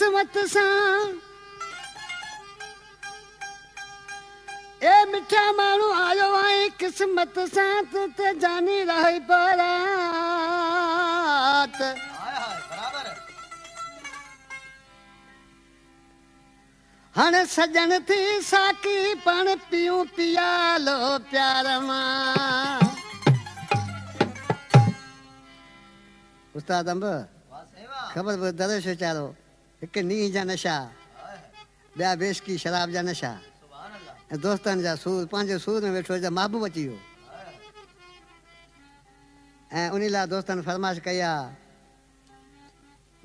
किस्मत सा ए मिठा मानू आयो आई किस्मत सा ते जानी रही बारात हण सजन थी साकी पण पियूं पियालो प्यार मां उस्ताद अंब खबर बि दरवेश वीचारो हिकु नींहं जा नशा ॿिया बेशकी शराब जा नशा ऐं दोस्तनि जा सूर पंहिंजे सूर में वेठो जा महबूब अची वियो ऐं उन लाइ दोस्तनि फरमाइश कई आहे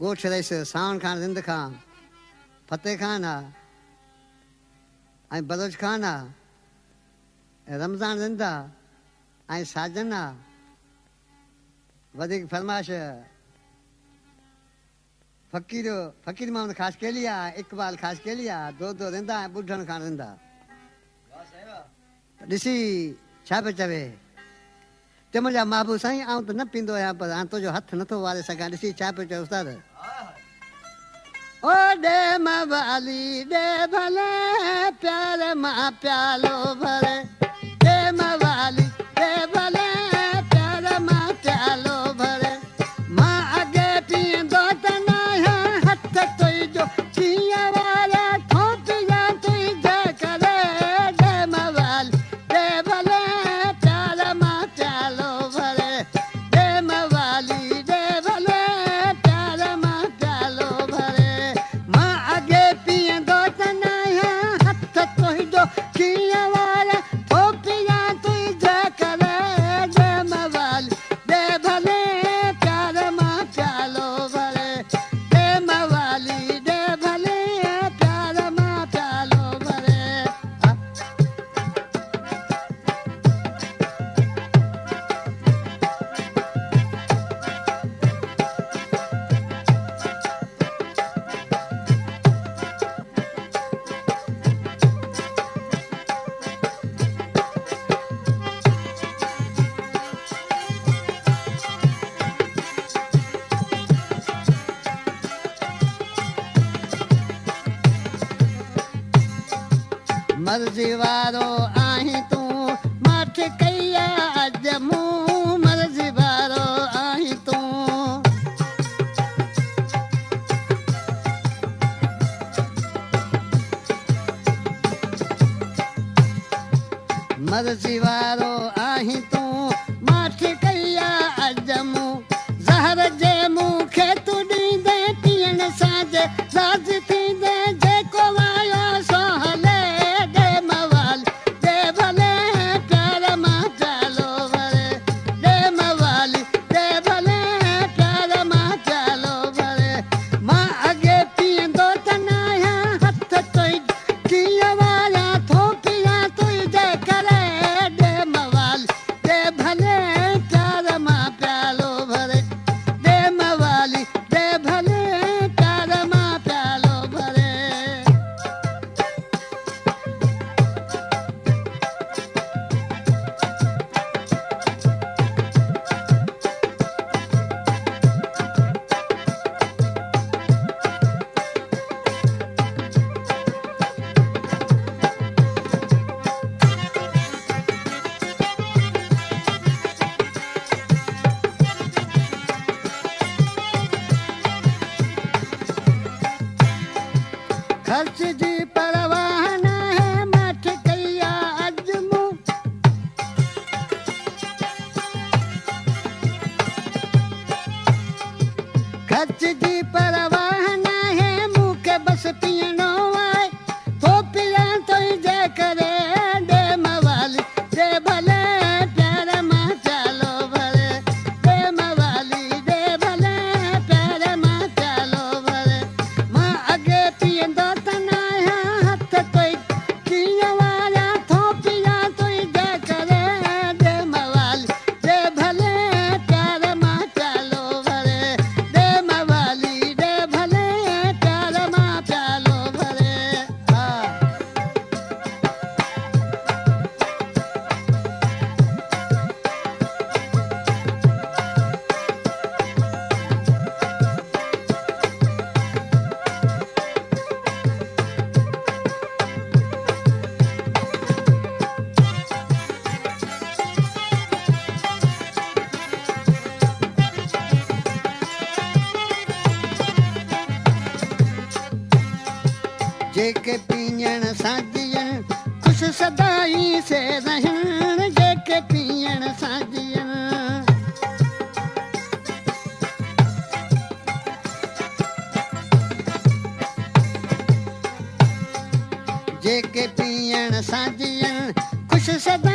ॻोठ रईस सावण खान रिंद खां फतेह खान आहे ऐं बलोच खान आहे रमज़ान रिंद आहे ऐं साजन आहे वधीक फरमाइश फ़कीर मोहम्मद ख़ासि केली आहे इक़बाल ख़ासि केली आहे दो रिंदा ऐं ॿुढनि खां रिंदा ॾिसी छा पियो चवे चयो मुंहिंजा महबूब साईं आउं त न पींदो आहियां पर हाणे तुंहिंजो हथु नथो वारे सघां ॾिसी छा पियो चए उस्ताद ओ ॾे मवाली ॾे भले प्यार मां प्यालो भरे ॾे मवाली ॾे भले प्यार मां प्यालो भरे मां अॻे पीअंदो त न हथ तुंहिंजो कीअं वारा ठोकिया तुंहिंजे करे ॾे मवाली ॾे भले प्यार मां प्यालो भरे ॾे मवाली ॾे भले प्यार मां प्यालो भरे मां अॻे पीअंदो त न हथ तुंहिंजो कीअं वारा ठोकिया तुंहिंजे करे ॾे मवाली ॾे भले प्यार मां प्यालो भरे ॾे मवाली ॾे भले प्यार मां प्यालो भरे मर्ज़ी वारो आहीं तूं माठि कई आहे अॼु मूं मर्ज़ी वारो आहीं तूं मर्ज़ी वारो आहीं तूं माठि कई आहे अॼु मूं ज़हर जे मूंखे तूं ॾींदे पीअण सां जे राज़ थींदे जेको आयो सो हले ॾे मवाली ॾे भले प्यार मां प्यालो भरे ॾे मवाली ॾे भले प्यार मां प्यालो भरे मां अॻे पीअंदो त न हथ तुंहिंजो कीअं वारा थोपिया तुंहिंजे करे ॾे मवाली ॾे भले प्यार मां प्यालो भरे ॾे मवाली ॾे भले प्यार मां प्यालो भरे खर्च जी परवाह न है मठ कई आहे अॼु मूं खर्च जी परवाह न है मूंखे बसि पीअणो आहे तो पिया तुंहिंजे करे ॾे मवाली ॾे भले प्यार मां प्यालो भरे ॾे मवाली ॾे भले प्यार मां प्यालो भरे मां अॻे पीअंदो त न हथ तुंहिंजो कीअं वारा थोपिया तुंहिंजे करे ॾे मवाली ॾे भले प्यार मां प्यालो भरे ॾे मवाली ॾे भले जेके पीअण सां जीअण ख़ुशि सदाई से रहण जेके पीअण सां जीअण जेके पीअण सां जीअण ख़ुशि सदा